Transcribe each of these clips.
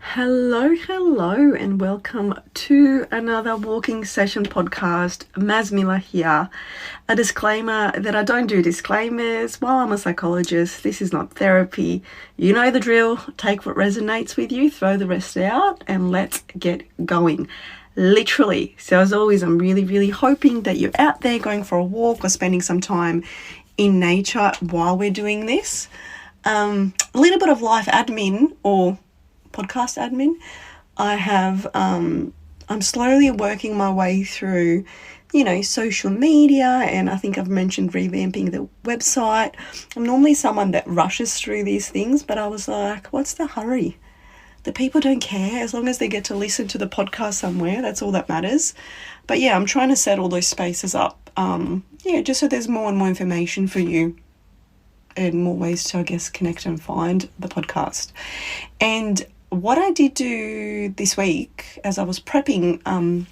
Hello, and welcome to another walking session podcast. Mazmila here. A disclaimer that I don't do disclaimers. While I'm a psychologist, this is not therapy. You know the drill. Take what resonates with you, throw the rest out, and let's get going. Literally. So as always, I'm really hoping that you're out there going for a walk or spending some time in nature while we're doing this. A little bit of life admin or podcast admin. I'm slowly working my way through, social media, and I think I've mentioned revamping the website. I'm normally someone that rushes through these things, but I was like, what's the hurry? The people don't care as long as they get to listen to the podcast somewhere. That's all that matters. But yeah, I'm trying to set all those spaces up. Just so there's more and more information for you and more ways to, I guess, connect and find the podcast. And what I did do this week as I was prepping and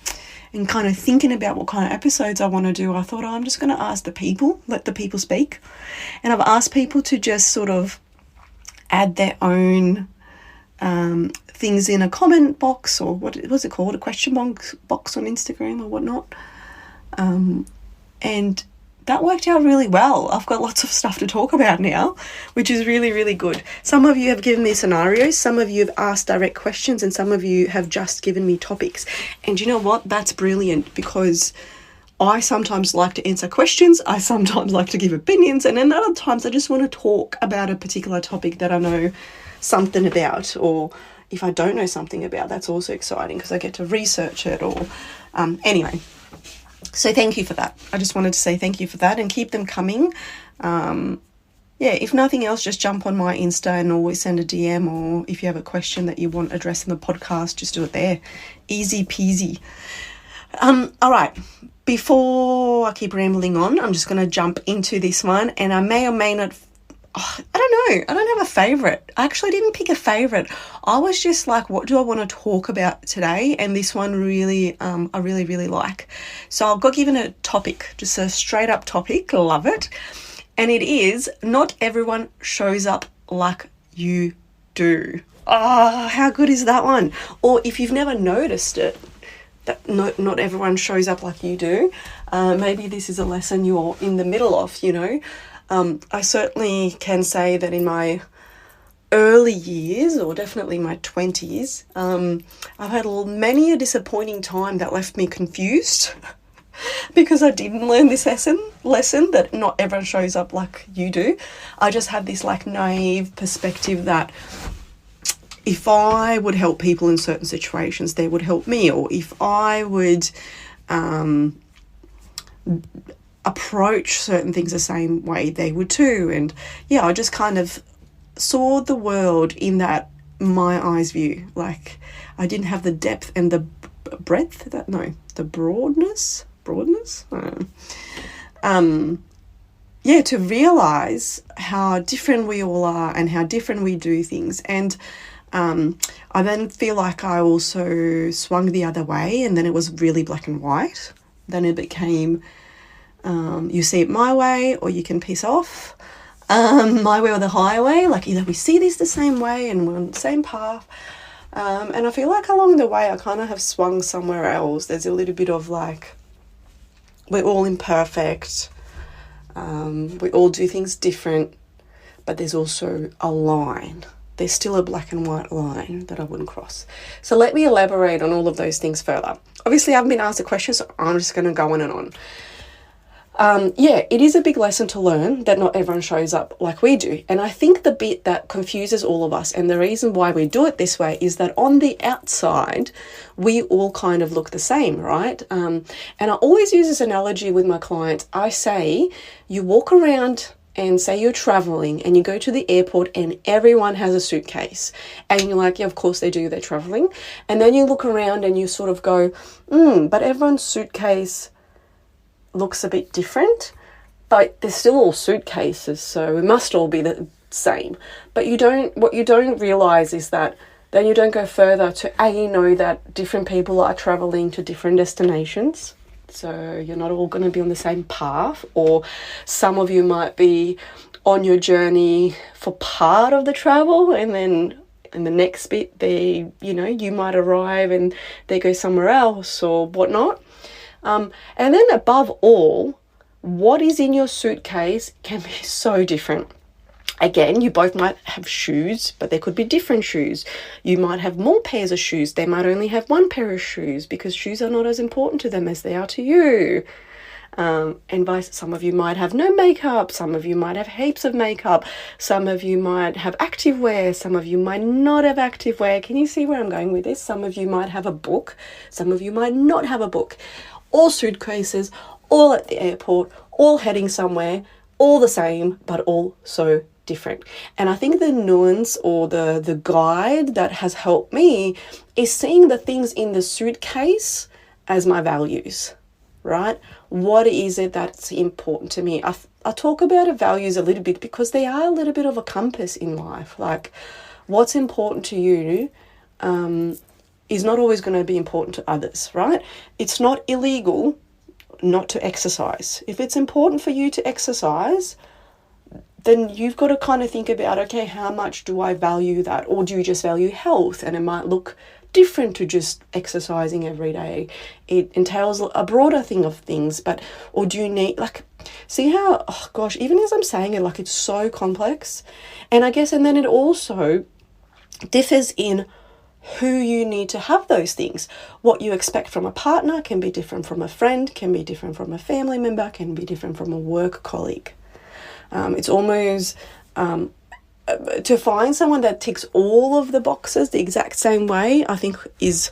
kind of thinking about what kind of episodes I want to do, I thought, I'm just going to ask the people, let the people speak. And I've asked people to just sort of add their own things in a comment box, or what was it called, a question box on Instagram or whatnot. And that worked out really well. I've got lots of stuff to talk about now, which is really good. Some of you have given me scenarios, some of you have asked direct questions, and some of you have just given me topics. And you know what? That's brilliant, because I sometimes like to answer questions, I sometimes like to give opinions, and then other times I just want to talk about a particular topic that I know something about, or if I don't know something about, that's also exciting because I get to research it, or anyway. So thank you for that. I just wanted to say thank you for that, and keep them coming. If nothing else, just jump on my Insta and always send a DM, or if you have a question that you want addressed in the podcast, just do it there. Easy peasy. All right. Before I keep rambling on, I'm just going to jump into this one, and I may or may not, I don't know. I don't have a favourite. I actually didn't pick a favourite. I was just like, what do I want to talk about today? And this one really, I really like. So I got given a topic, just a straight up topic. Love it. And it is, not everyone shows up like you do. How good is that one? Or if you've never noticed it, that not everyone shows up like you do. Maybe this is a lesson you're in the middle of, I certainly can say that in my early years, or definitely my 20s, I've had many a disappointing time that left me confused because I didn't learn this lesson that not everyone shows up like you do. I just had this naive perspective that if I would help people in certain situations, they would help me, or if I would approach certain things the same way, they would too. And I just kind of saw the world in that my eyes view. Like, I didn't have the depth and the breadth, the broadness. To realize how different we all are and how different we do things. And I then feel like I also swung the other way, and then it was really black and white. Then it became, you see it my way or you can piss off. My way or the highway. Like, either we see this the same way and we're on the same path. And I feel like along the way I kind of have swung somewhere else. There's a little bit of we're all imperfect. We all do things different. But there's also a line. There's still a black and white line that I wouldn't cross. So let me elaborate on all of those things further. Obviously, I've been asked a question, so I'm just going to go on and on. It is a big lesson to learn that not everyone shows up like we do. And I think the bit that confuses all of us, and the reason why we do it this way, is that on the outside, we all kind of look the same, right? And I always use this analogy with my clients. I say, you walk around and say you're traveling and you go to the airport and everyone has a suitcase. And you're like, yeah, of course they do, they're traveling. And then you look around and you sort of go, but everyone's suitcase looks a bit different, but they're still all suitcases, so it must all be the same. But what you don't realize is that then you don't go further to know that different people are traveling to different destinations. So you're not all going to be on the same path, or some of you might be on your journey for part of the travel, and then And the next bit, you might arrive and they go somewhere else or whatnot. And then above all, what is in your suitcase can be so different. Again, you both might have shoes, but there could be different shoes. You might have more pairs of shoes. They might only have one pair of shoes because shoes are not as important to them as they are to you. Some of you might have no makeup. Some of you might have heaps of makeup. Some of you might have activewear. Some of you might not have activewear. Can you see where I'm going with this? Some of you might have a book. Some of you might not have a book. All suitcases, all at the airport, all heading somewhere, all the same, but all so different. And I think the nuance or the guide that has helped me is seeing the things in the suitcase as my values, right? What is it that's important to me? I talk about values a little bit because they are a little bit of a compass in life. Like, what's important to you is not always going to be important to others, right? It's not illegal not to exercise. If it's important for you to exercise, then you've got to kind of think about, okay, how much do I value that? Or do you just value health? And it might look different to just exercising every day. It entails a broader thing of things, or do you need, see how, oh gosh, even as I'm saying it, it's so complex. And then it also differs in who you need to have those things. What you expect from a partner can be different from a friend, can be different from a family member, can be different from a work colleague. It's almost to find someone that ticks all of the boxes the exact same way, I think is,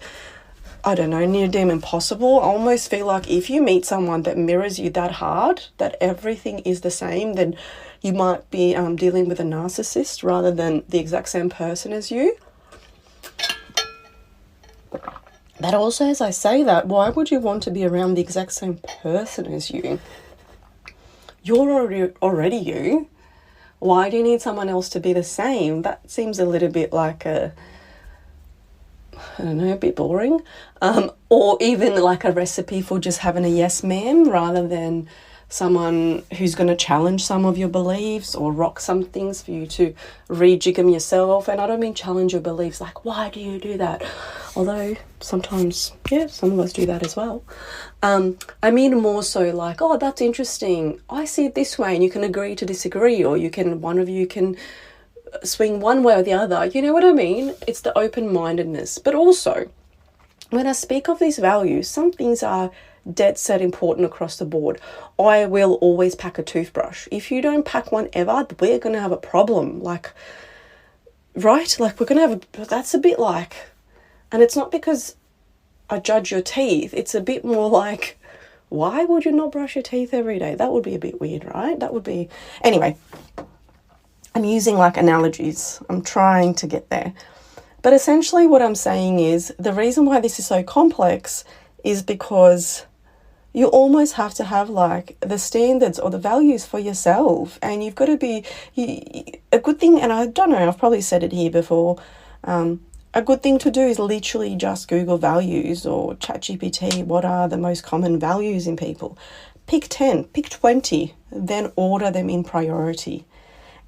near damn impossible. I almost feel like if you meet someone that mirrors you that hard, that everything is the same, then you might be dealing with a narcissist rather than the exact same person as you. But also, as I say that, why would you want to be around the exact same person as you? You're already you. Why do you need someone else to be the same? That seems a little bit like a bit boring. Or even like a recipe for just having a yes ma'am rather than someone who's going to challenge some of your beliefs or rock some things for you to rejig them yourself. And I don't mean challenge your beliefs like, why do you do that? Although sometimes, some of us do that as well. I mean more so like, oh, that's interesting. I see it this way, and you can agree to disagree, or one of you can swing one way or the other. You know what I mean? It's the open-mindedness. But also, when I speak of these values, some things are dead set important across the board. I will always pack a toothbrush. If you don't pack one ever, we're going to have a problem. Right? We're going to have that's a bit like, and it's not because I judge your teeth. It's a bit more like, why would you not brush your teeth every day? That would be a bit weird, right? That would be, anyway, I'm using analogies. I'm trying to get there. But essentially what I'm saying is the reason why this is so complex is because you almost have to have the standards or the values for yourself. And you've got to be a good thing. And I don't know, I've probably said it here before. A good thing to do is literally just Google values or ChatGPT. What are the most common values in people? Pick 10, pick 20, then order them in priority.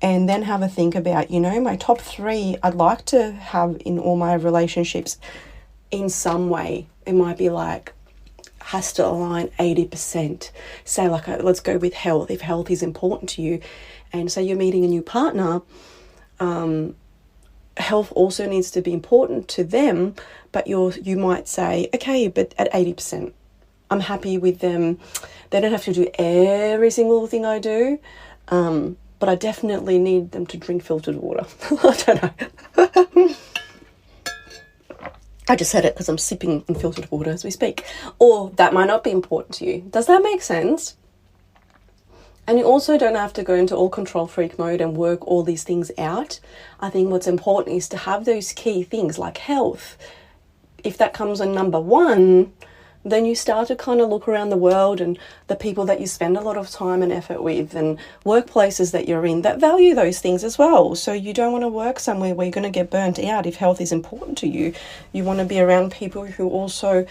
And then have a think about, my top 3 I'd like to have in all my relationships in some way. It might be has to align 80%. Say let's go with health. If health is important to you, and say you're meeting a new partner, health also needs to be important to them, but you might say, okay, but at 80%, I'm happy with them. They don't have to do every single thing I do, but I definitely need them to drink filtered water. I don't know. I just said it because I'm sipping in filtered water as we speak. Or that might not be important to you. Does that make sense? And you also don't have to go into all control freak mode and work all these things out. I think what's important is to have those key things like health. If that comes on number 1, then you start to kind of look around the world and the people that you spend a lot of time and effort with and workplaces that you're in that value those things as well. So you don't want to work somewhere where you're going to get burnt out if health is important to you. You want to be around people who also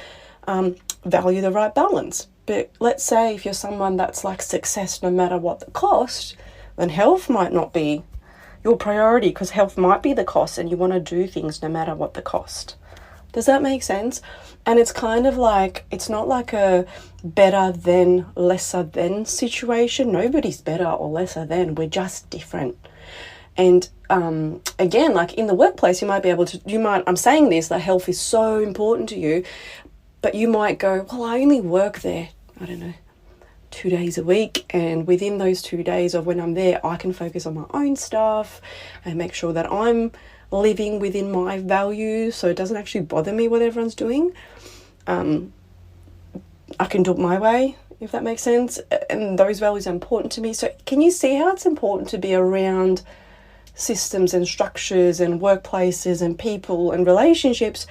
value the right balance. But let's say if you're someone that's success no matter what the cost, then health might not be your priority, because health might be the cost and you want to do things no matter what the cost. Does that make sense? And it's kind of like, it's not like a better than, lesser than situation. Nobody's better or lesser than. We're just different. And again, like in the workplace, you might be able to, I'm saying this, that health is so important to you, but you might go, well, I only work there, I don't know, 2 days a week, and within those 2 days of when I'm there, I can focus on my own stuff and make sure that I'm living within my values, so it doesn't actually bother me what everyone's doing. I can do it my way, if that makes sense, and those values are important to me. So can you see how it's important to be around systems and structures and workplaces and people and relationships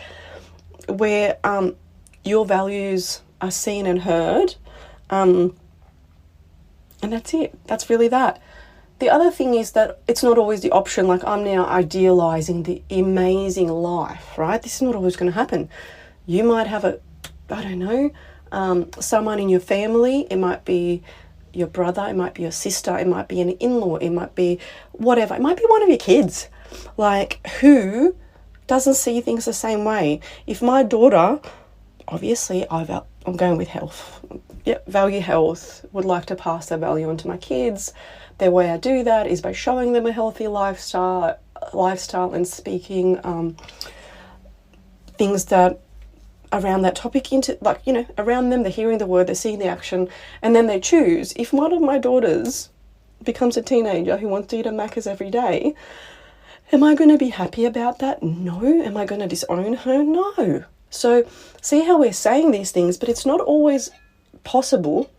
where your values are seen and heard, and that's it. That's really that. The other thing is that it's not always the option. Like, I'm now idealizing the amazing life, right? This is not always going to happen. You might have someone in your family. It might be your brother, it might be your sister, it might be an in-law, it might be whatever. It might be one of your kids, like, who doesn't see things the same way. If my daughter, obviously, I'm going with health. Yep, value health, would like to pass that value on to my kids. The way I do that is by showing them a healthy lifestyle and speaking things that around that topic into, like, around them. They're hearing the word, they're seeing the action, and then they choose. If one of my daughters becomes a teenager who wants to eat a Macca's every day, am I going to be happy about that? No. Am I going to disown her? No. So see how we're saying these things, but it's not always possible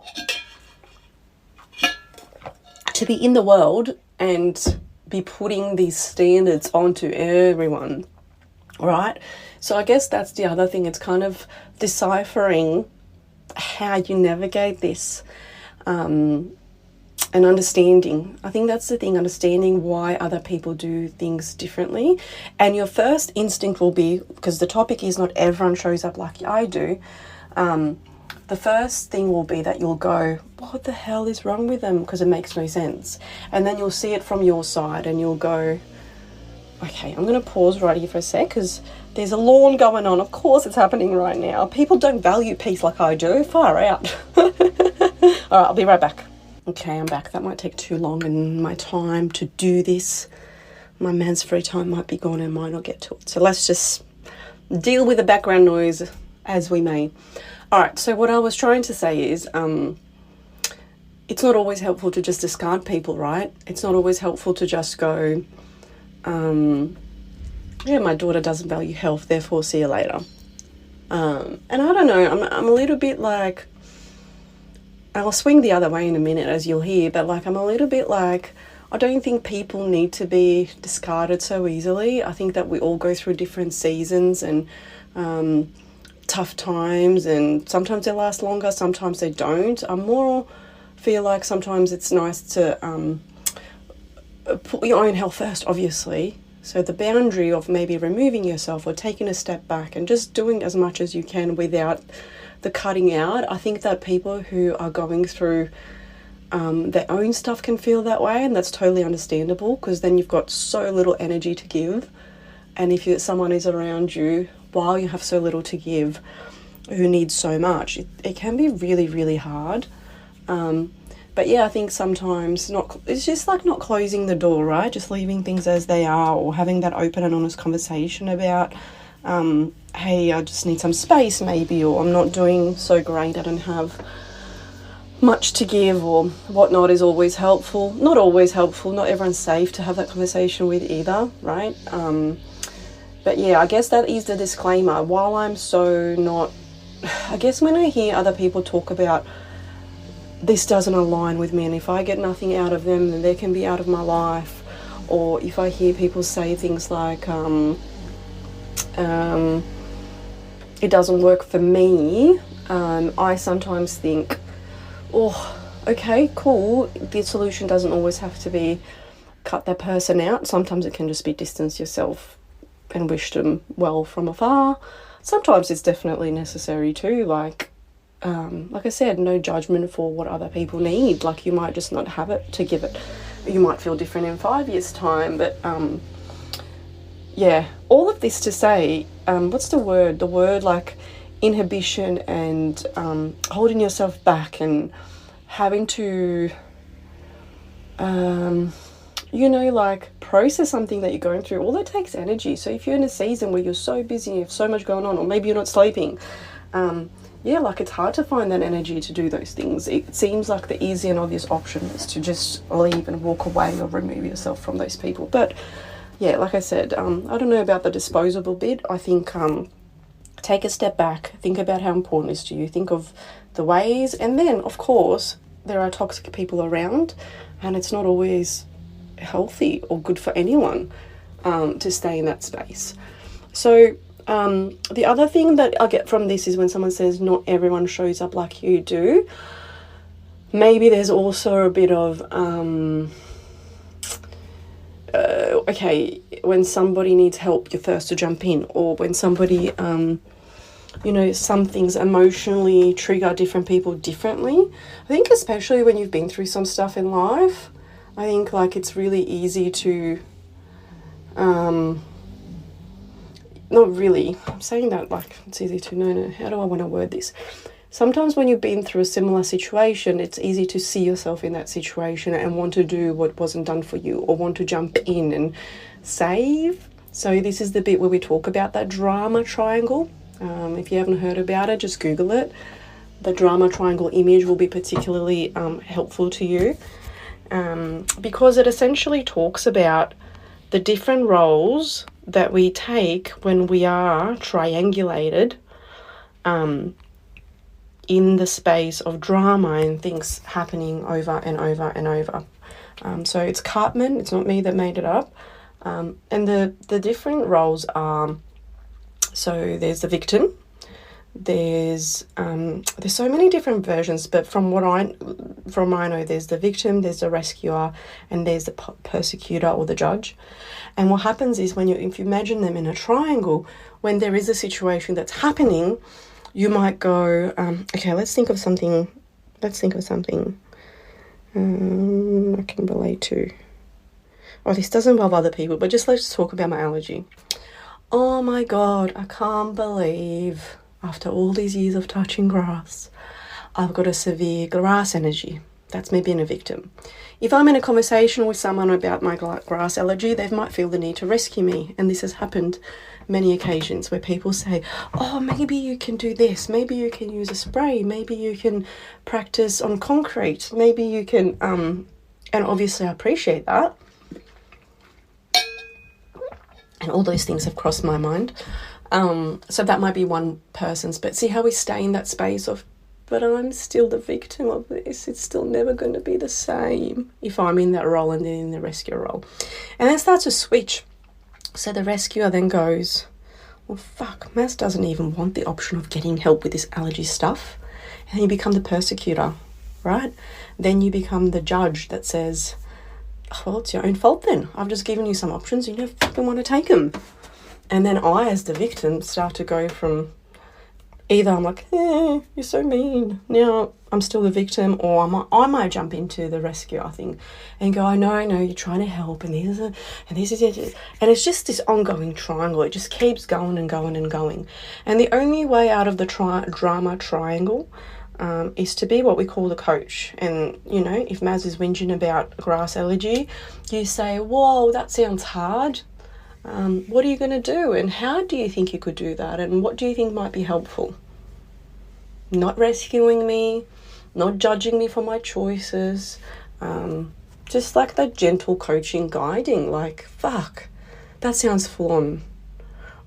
to be in the world and be putting these standards onto everyone, right? So I guess that's the other thing. It's kind of deciphering how you navigate this, and understanding. I think that's the thing, understanding why other people do things differently. And your first instinct will be, because the topic is not everyone shows up like I do, the first thing will be that you'll go, what the hell is wrong with them? Because it makes no sense. And then you'll see it from your side and you'll go, okay, I'm going to pause right here for a sec, because there's a lawn going on. Of course it's happening right now. People don't value peace like I do. Far out. All right, I'll be right back. Okay, I'm back. That might take too long in my time to do this. My man's free time might be gone and might not get to it. So let's just deal with the background noise as we may. All right, so what I was trying to say is it's not always helpful to just discard people, right? It's not always helpful to just go, yeah, my daughter doesn't value health, therefore see you later. And I don't know, I'm a little bit like, I'll swing the other way in a minute, as you'll hear, but like, I'm a little bit like, I don't think people need to be discarded so easily. I think that we all go through different seasons and tough times, and sometimes they last longer, sometimes they don't. I more feel like sometimes it's nice to put your own health first, obviously. So the boundary of maybe removing yourself or taking a step back and just doing as much as you can without the cutting out. I think that people who are going through their own stuff can feel that way, and that's totally understandable, because then you've got so little energy to give. And if someone is around you while you have so little to give, who needs so much, it can be really, really hard. But yeah, I think sometimes it's just like not closing the door, right? Just leaving things as they are, or having that open and honest conversation about, hey, I just need some space maybe, or I'm not doing so great, I don't have much to give, or whatnot, is always helpful. Not always helpful, not everyone's safe to have that conversation with either, right? But yeah, I guess that is the disclaimer. While I'm so not, I guess when I hear other people talk about this doesn't align with me, and if I get nothing out of them, then they can be out of my life, or if I hear people say things like, it doesn't work for me, I sometimes think, oh, okay, cool, the solution doesn't always have to be cut that person out. Sometimes it can just be distance yourself and wish them well from afar. Sometimes it's definitely necessary too, like I said, no judgment for what other people need. Like, you might just not have it to give it. you might feel different in 5 years' time. But yeah, all of this to say, what's the word? The word like inhibition and holding yourself back and having to, like process something that you're going through. All that takes energy. So if you're in a season where you're so busy, you have so much going on, or maybe you're not sleeping, like it's hard to find that energy to do those things. It seems like the easy and obvious option is to just leave and walk away or remove yourself from those people. But yeah, like I said, I don't know about the disposable bit. I think take a step back, think about how important it is to you, think of the ways, and then of course there are toxic people around, and it's not always healthy or good for anyone to stay in that space. So the other thing that I get from this is when someone says not everyone shows up like you do, maybe there's also a bit of when somebody needs help, you're first to jump in, or when somebody some things emotionally trigger different people differently. I think especially when you've been through some stuff in life, I think like it's really easy to not really, I'm saying that like it's easy to, no, how do I want to word this? Sometimes when you've been through a similar situation, it's easy to see yourself in that situation and want to do what wasn't done for you, or want to jump in and save. So this is the bit where we talk about that drama triangle. If you haven't heard about it, just Google it. The drama triangle image will be particularly helpful to you because it essentially talks about the different roles that we take when we are triangulated in the space of drama and things happening over and over and over. So it's Cartman, it's not me that made it up. And the different roles are, so there's the victim, there's so many different versions, but from what I know, there's the victim, there's the rescuer, and there's the persecutor or the judge. And what happens is if you imagine them in a triangle, when there is a situation that's happening, you might go, let's think of something I can relate to. Oh, this doesn't involve other people, but let's talk about my allergy. Oh my God, I can't believe after all these years of touching grass, I've got a severe grass allergy. That's me being a victim. If I'm in a conversation with someone about my grass allergy, they might feel the need to rescue me. And this has happened many occasions where people say, oh, maybe you can do this. Maybe you can use a spray. Maybe you can practice on concrete. Maybe you can, and obviously I appreciate that. And all those things have crossed my mind. So that might be one person's, but see how we stay in that space of, but I'm still the victim of this. It's still never going to be the same if I'm in that role and then in the rescuer role. And then starts to switch. So the rescuer then goes, well, fuck, Maz doesn't even want the option of getting help with this allergy stuff. And you become the persecutor, right? Then you become the judge that says, oh, well, it's your own fault then. I've just given you some options and you don't fucking want to take them. And then I, as the victim, start to go from either I'm like, you're so mean. Now I'm still the victim, or I might jump into the rescuer thing and go, I know, you're trying to help, and this is it. And it's just this ongoing triangle. It just keeps going and going and going. And the only way out of the drama triangle is to be what we call the coach. And, if Maz is whinging about grass allergy, you say, whoa, that sounds hard. What are you going to do? And how do you think you could do that? And what do you think might be helpful? Not rescuing me, not judging me for my choices, just like that gentle coaching, guiding, like, fuck, that sounds full on.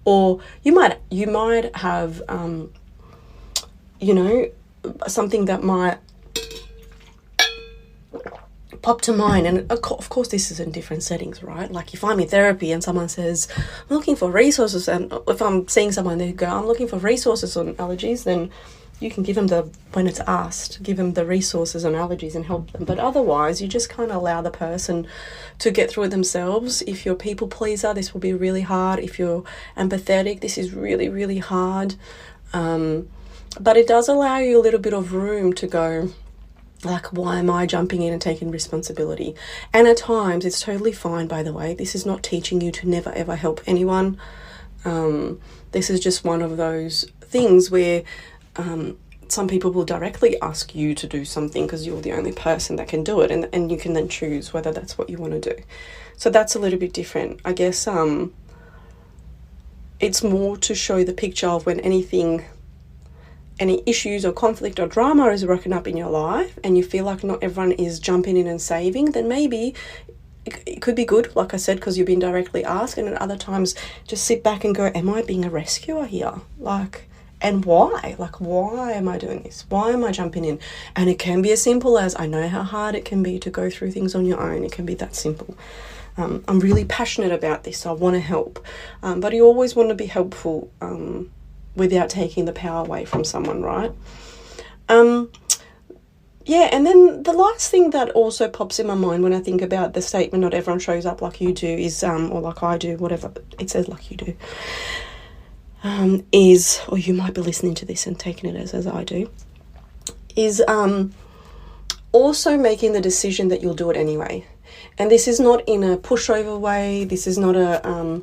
Or you might have, something that might pop to mind. And of course this is in different settings, right? Like if I'm in therapy and someone says, I'm looking for resources, and if I'm seeing someone they go, I'm looking for resources on allergies, then you can give them when it's asked, give them the resources on allergies and help them. But otherwise, you just kind of allow the person to get through it themselves. If you're a people pleaser, this will be really hard. If you're empathetic, this is really, really hard. But it does allow you a little bit of room to go, Like, why am I jumping in and taking responsibility? And at times, it's totally fine, by the way. This is not teaching you to never, ever help anyone. This is just one of those things where some people will directly ask you to do something because you're the only person that can do it, and you can then choose whether that's what you want to do. So that's a little bit different. I guess it's more to show the picture of when any issues or conflict or drama is rocking up in your life and you feel like not everyone is jumping in and saving, then maybe it could be good, like I said, because you've been directly asked. And at other times, just sit back and go, am I being a rescuer here? Like, and why? Like, why am I doing this? Why am I jumping in? And it can be as simple as, I know how hard it can be to go through things on your own. It can be that simple. I'm really passionate about this, so I want to help. But you always want to be helpful without taking the power away from someone, right? Yeah, and then the last thing that also pops in my mind when I think about the statement, not everyone shows up like you do, is, or like I do, whatever it says like you do, is, or you might be listening to this and taking it as I do, is also making the decision that you'll do it anyway. And this is not in a pushover way. This is not a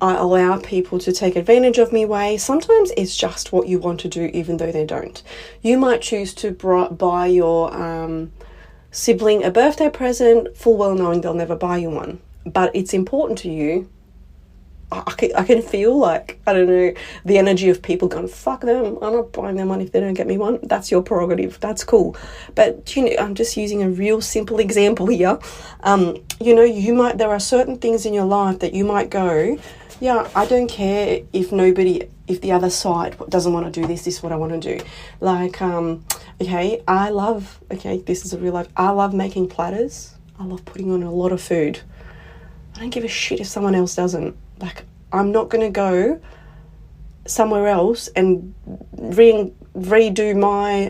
I allow people to take advantage of me way. Sometimes it's just what you want to do even though they don't. You might choose to buy your sibling a birthday present full well knowing they'll never buy you one. But it's important to you. I can feel like, I don't know, the energy of people going, fuck them, I'm not buying them one if they don't get me one. That's your prerogative. That's cool. But, you know, I'm just using a real simple example here. You know, there are certain things in your life that you might go, yeah, I don't care if the other side doesn't want to do this is what I want to do. Like, this is a real life. I love making platters. I love putting on a lot of food. I don't give a shit if someone else doesn't. Like, I'm not going to go somewhere else and redo my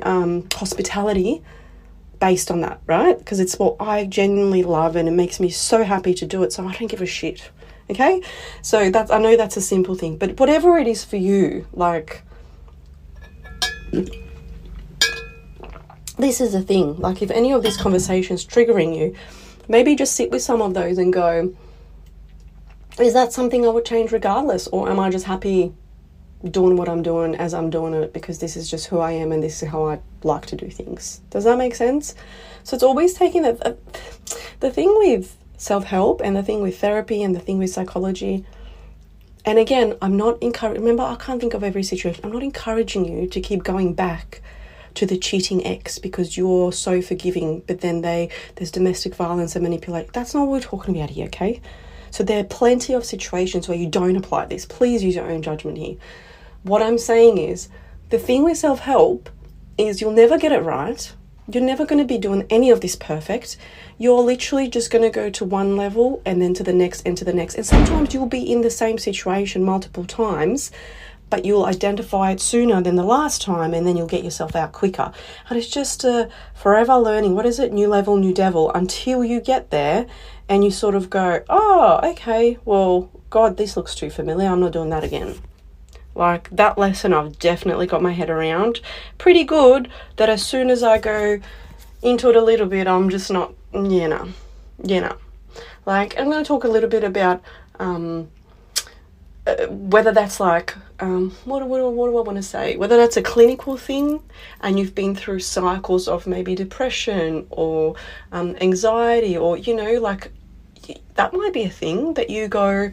hospitality based on that, right? Because it's what I genuinely love and it makes me so happy to do it, so I don't give a shit, okay? So I know that's a simple thing, but whatever it is for you, like, this is the thing. Like, if any of these conversations triggering you, maybe just sit with some of those and go, is that something I would change regardless? Or am I just happy doing what I'm doing as I'm doing it because this is just who I am and this is how I like to do things? Does that make sense? So it's always taking the thing with self-help and the thing with therapy and the thing with psychology. And again, I'm not encouraging, remember, I can't think of every situation. I'm not encouraging you to keep going back to the cheating ex because you're so forgiving, but then there's domestic violence and manipulation. That's not what we're talking about here, okay? So there are plenty of situations where you don't apply this. Please use your own judgment here. What I'm saying is, the thing with self-help is you'll never get it right. You're never going to be doing any of this perfect. You're literally just going to go to one level and then to the next and to the next. And sometimes you'll be in the same situation multiple times, but you'll identify it sooner than the last time and then you'll get yourself out quicker. And it's just forever learning. What is it? New level, new devil, until you get there and you sort of go, oh, okay, well, God, this looks too familiar. I'm not doing that again. Like, that lesson I've definitely got my head around. Pretty good that as soon as I go into it a little bit, I'm just not, Like, I'm going to talk a little bit about whether that's like, what do I want to say? Whether that's a clinical thing and you've been through cycles of maybe depression or anxiety or, like, that might be a thing that you go,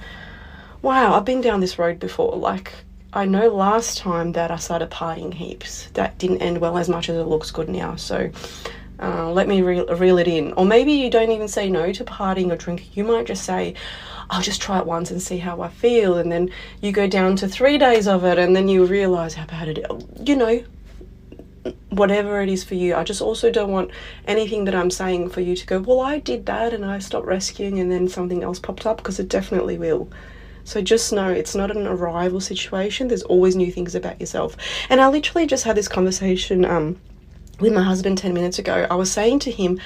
wow, I've been down this road before. Like, I know last time that I started partying heaps, that didn't end well as much as it looks good now. So let me reel it in. Or maybe you don't even say no to partying or drinking. You might just say, I'll just try it once and see how I feel. And then you go down to 3 days of it and then you realise how bad it is. Whatever it is for you. I just also don't want anything that I'm saying for you to go, well, I did that and I stopped rescuing and then something else popped up, because it definitely will. So just know it's not an arrival situation. There's always new things about yourself. And I literally just had this conversation with my husband 10 minutes ago. I was saying to him,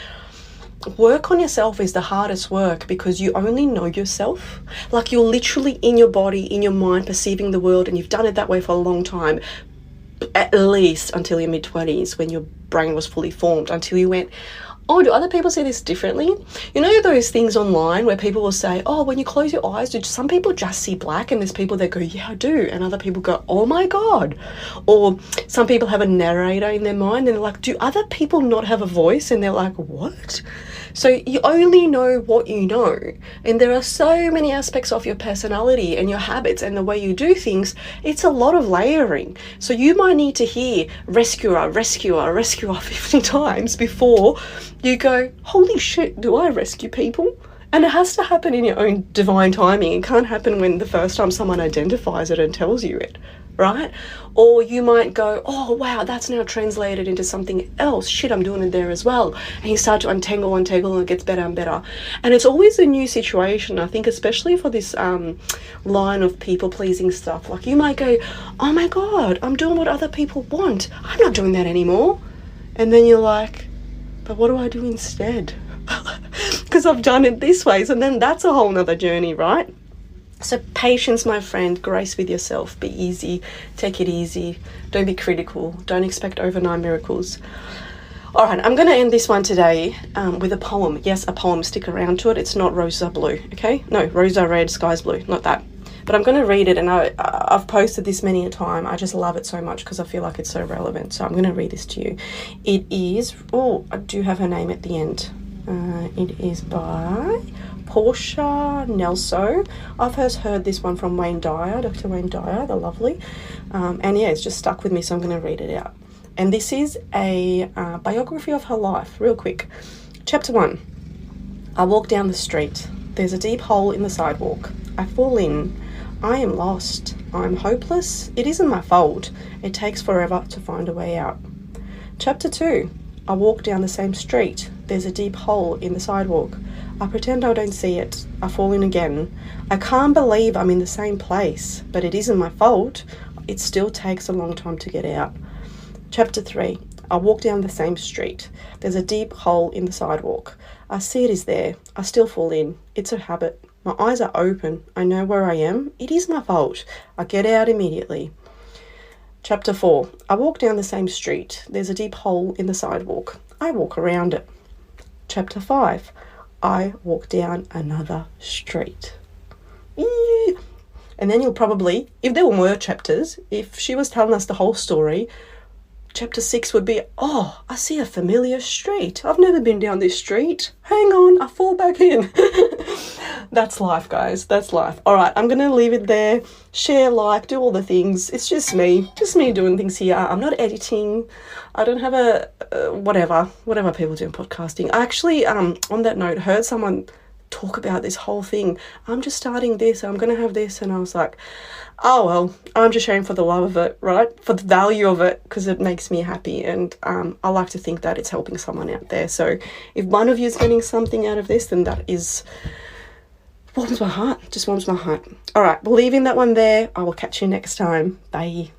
work on yourself is the hardest work because you only know yourself. Like, you're literally in your body, in your mind, perceiving the world, and you've done it that way for a long time. at least until your mid-20s, when your brain was fully formed, until you went, oh, do other people see this differently? You know those things online where people will say, oh, when you close your eyes, do some people just see black? And there's people that go, yeah, I do. And other people go, oh my God. Or some people have a narrator in their mind and they're like, do other people not have a voice? And they're like, what? So you only know what you know. And there are so many aspects of your personality and your habits and the way you do things. It's a lot of layering. So you might need to hear rescuer, rescuer, rescuer 50 times before you go, holy shit, do I rescue people? And it has to happen in your own divine timing. It can't happen when the first time someone identifies it and tells you it, right? Or you might go, oh, wow, that's now translated into something else. Shit, I'm doing it there as well. And you start to untangle, and it gets better and better. And it's always a new situation, I think, especially for this line of people-pleasing stuff. Like you might go, oh my God, I'm doing what other people want. I'm not doing that anymore. And then you're like, but what do I do instead? Because I've done it this way. So then that's a whole nother journey, right? So patience, my friend, grace with yourself, be easy, take it easy, don't be critical, don't expect overnight miracles. All right, I'm going to end this one today with a poem. Yes, a poem, stick around to it. It's not rosa blue, okay? No, rosa red, sky's blue, not that. But I'm going to read it, and I've posted this many a time. I just love it so much because I feel like it's so relevant. So I'm going to read this to you. It is, oh, I do have her name at the end. It is by Portia Nelso. I've first heard this one from Wayne Dyer, Dr. Wayne Dyer, the lovely. And yeah, it's just stuck with me, so I'm going to read it out. And this is a biography of her life, real quick. Chapter 1. I walk down the street. There's a deep hole in the sidewalk. I fall in. I am lost. I'm hopeless. It isn't my fault. It takes forever to find a way out. Chapter 2. I walk down the same street. There's a deep hole in the sidewalk. I pretend I don't see it. I fall in again. I can't believe I'm in the same place, but it isn't my fault. It still takes a long time to get out. Chapter 3. I walk down the same street. There's a deep hole in the sidewalk. I see it is there. I still fall in. It's a habit. My eyes are open. I know where I am. It is my fault. I get out immediately. Chapter 4. I walk down the same street. There's a deep hole in the sidewalk. I walk around it. Chapter 5. I walk down another street. And then you'll probably, if there were more chapters, if she was telling us the whole story, Chapter 6 would be, oh, I see a familiar street. I've never been down this street. Hang on, I fall back in. That's life, guys. That's life. All right, I'm going to leave it there. Share, like, do all the things. It's just me doing things here. I'm not editing. I don't have whatever people do in podcasting. I actually, on that note, heard someone talk about this whole thing. I'm just starting this. I'm going to have this. And I was like, oh, well, I'm just sharing for the love of it, right? For the value of it, because it makes me happy. And I like to think that it's helping someone out there. So if one of you is getting something out of this, then that is warms my heart. Just warms my heart. All right, we'll leave in that one there. I will catch you next time. Bye.